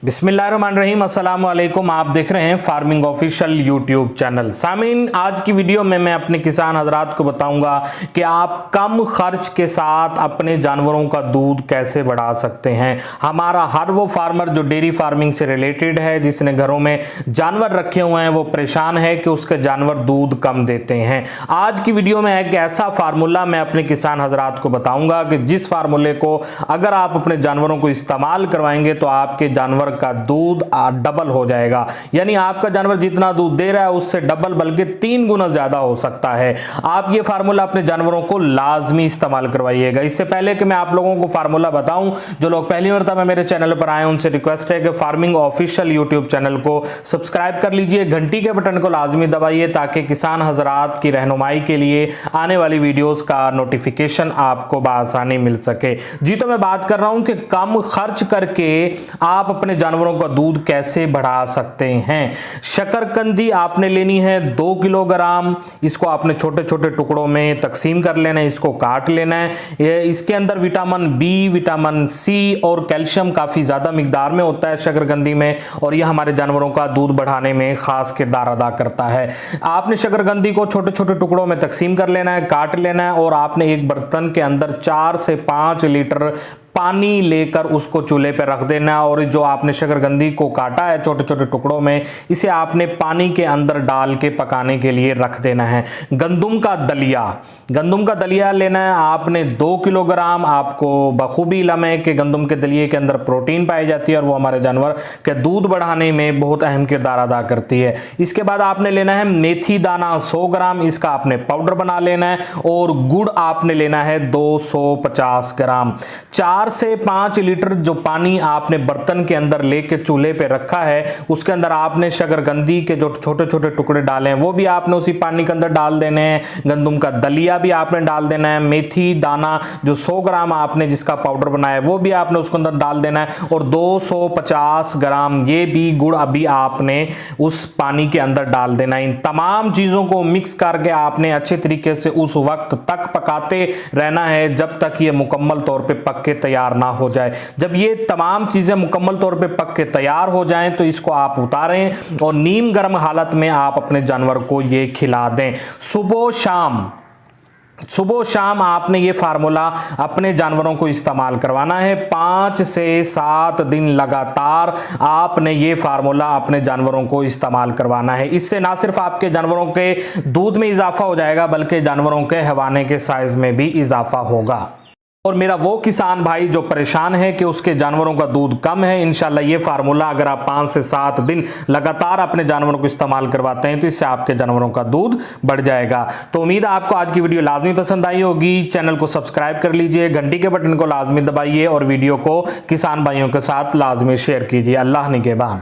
बिस्मिल्लाहिर्रहमानिर्रहीम, अस्सलाम वालेकुम। आप देख रहे हैं फार्मिंग ऑफिशियल यूट्यूब चैनल। सामीन, आज की वीडियो में मैं अपने किसान हजरात को बताऊंगा कि आप कम खर्च के साथ अपने जानवरों का दूध कैसे बढ़ा सकते हैं। हमारा हर वो फार्मर जो डेयरी फार्मिंग से रिलेटेड है, जिसने घरों में जानवर रखे हुए हैं, वो परेशान है कि उसके जानवर दूध कम देते हैं। आज की वीडियो में एक ऐसा फार्मूला मैं अपने किसान हजरात को बताऊंगा कि जिस फार्मूले को अगर आप अपने जानवरों को इस्तेमाल करवाएंगे तो आपके जानवर का दूध डबल हो जाएगा। यानी आपका जानवर जितना दूध दे रहा है उससे डबल बल्कि 3 गुना ज्यादा हो सकता है। आप ये फार्मूला अपने जानवरों को लाजमी इस्तेमाल करवाइएगा। इससे पहले कि मैं आप लोगों को फार्मूला बताऊं, जो लोग पहली मर्तबा मेरे चैनल पर आए उनसे रिक्वेस्ट है कि फार्मिंग ऑफिशियल यूट्यूब चैनल को सब्सक्राइब कर लीजिए, घंटी के बटन को लाजमी दबाइए ताकि किसान हजरात की रहनुमाई के लिए आने वाली वीडियोस का नोटिफिकेशन आपको बआसानी मिल सके। जी, तो मैं बात कर रहा हूं कि कम खर्च करके आप अपने जानवरों का दूध कैसे बढ़ा सकते हैं। शकरकंदी आपने लेनी है 2 किलोग्राम। इसको आपने छोटे छोटे टुकड़ों में तकसीम कर लेना है, इसको काट लेना है। इसके अंदर विटामिन बी, विटामिन सी और कैल्शियम काफी ज्यादा मिकदार में होता है शकरकंदी में, और यह हमारे जानवरों का दूध बढ़ाने में खास किरदार अदा करता है। आपने शकरकंदी को छोटे छोटे टुकड़ों में तकसीम कर लेना है, काट लेना है, और आपने एक बर्तन के अंदर 4 से 5 लीटर पानी लेकर उसको चूल्हे पर रख देना। और जो आपने शकरकंदी को काटा है छोटे छोटे टुकड़ों में, इसे आपने पानी के अंदर डाल के पकाने के लिए रख देना है। गंदुम का दलिया लेना है आपने 2 किलोग्राम। आपको बखूबी इल्म है कि गंदुम के दलिए के अंदर प्रोटीन पाई जाती है और वो हमारे जानवर के दूध बढ़ाने में बहुत अहम किरदार अदा करती है। इसके बाद आपने लेना है मेथी दाना 100 ग्राम, इसका आपने पाउडर बना लेना है। और गुड़ आपने लेना है 250 ग्राम। 4 से 5 लीटर जो पानी आपने बर्तन के अंदर लेके चूल्हे पे रखा है, उसके अंदर आपने शकरकंदी के जो छोटे छोटे टुकड़े डाले हैं वो भी आपने उसी पानी के अंदर डाल देने हैं। गंदुम का दलिया भी आपने डाल देना है। मेथी दाना जो 100 ग्राम आपने जिसका पाउडर बनाया है वो भी आपने उसके अंदर डाल देना है। और 250 ग्राम ये भी गुड़ अभी आपने उस पानी के अंदर डाल देना है। इन तमाम चीजों को मिक्स करके आपने अच्छे तरीके से उस वक्त तक पकाते रहना है जब तक ये मुकम्मल तौर पे पक के तैयार ना हो जाए। जब ये तमाम चीजें मुकम्मल तौर पे पक के तैयार हो जाएं तो इसको आप उतारें और नीम गर्म हालत में आप अपने जानवर को ये खिला दें। सुबह शाम आपने ये फार्मूला अपने जानवरों को इस्तेमाल करवाना है। 5 से 7 दिन लगातार आपने ये फार्मूला अपने जानवरों को इस्तेमाल करवाना है। इससे ना सिर्फ आपके जानवरों के दूध में इजाफा हो जाएगा बल्कि जानवरों के हवाने के साइज में भी इजाफा होगा। और मेरा वो किसान भाई जो परेशान है कि उसके जानवरों का दूध कम है, इंशाल्लाह ये फार्मूला अगर आप 5 से 7 दिन लगातार अपने जानवरों को इस्तेमाल करवाते हैं तो इससे आपके जानवरों का दूध बढ़ जाएगा। तो उम्मीद है आपको आज की वीडियो लाजमी पसंद आई होगी। चैनल को सब्सक्राइब कर लीजिए, घंटी के बटन को लाजमी दबाइए और वीडियो को किसान भाइयों के साथ लाजमी शेयर कीजिए। अल्लाह निगहबान।